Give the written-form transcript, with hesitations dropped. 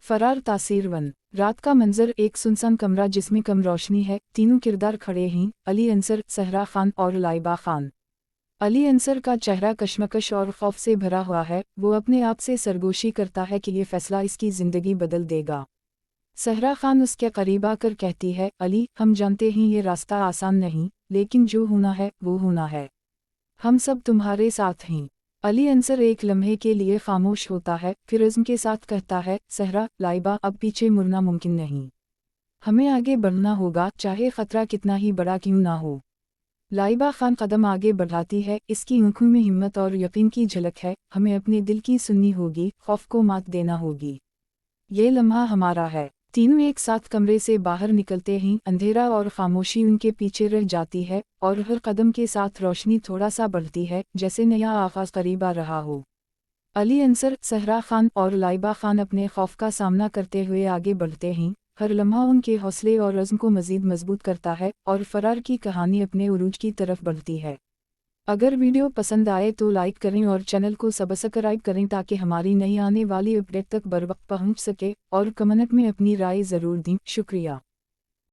फरार तासीर वन। रात का मंजर, एक सुनसान कमरा जिसमें कम रोशनी है। तीनों किरदार खड़े हैं, अली अंसर, सहरा खान और लाइबा खान। अली अंसर का चेहरा कश्मकश और खौफ से भरा हुआ है। वो अपने आप से सरगोशी करता है कि ये फैसला इसकी ज़िंदगी बदल देगा। सहरा खान उसके करीब आकर कहती है, अली, हम जानते हैं ये रास्ता आसान नहीं, लेकिन जो होना है वो होना है। हम सब तुम्हारे साथ हैं। अली अंसर एक लम्हे के लिए खामोश होता है, फिर इज़्म के साथ कहता है, सहरा, लाइबा, अब पीछे मुड़ना मुमकिन नहीं। हमें आगे बढ़ना होगा, चाहे खतरा कितना ही बड़ा क्यों ना हो। लाइबा खान कदम आगे बढ़ाती है, इसकी आंखों में हिम्मत और यकीन की झलक है। हमें अपने दिल की सुननी होगी, खौफ को मात देना होगी। ये लम्हा हमारा है। तीनों एक साथ कमरे से बाहर निकलते हैं। अंधेरा और खामोशी उनके पीछे रह जाती है, और हर कदम के साथ रोशनी थोड़ा सा बढ़ती है, जैसे नया आगाज करीब आ रहा हो। अली अंसर, सहरा खान और लाइबा खान अपने खौफ का सामना करते हुए आगे बढ़ते हैं। हर लम्हा उनके हौसले और अज़्म को मज़ीद मजबूत करता है, और फरार की कहानी अपने उरूज की तरफ बढ़ती है। अगर वीडियो पसंद आए तो लाइक करें और चैनल को सब्सक्राइब करें ताकि हमारी नई आने वाली अपडेट तक बर वक्त पहुंच सके, और कमेंट में अपनी राय ज़रूर दें। शुक्रिया।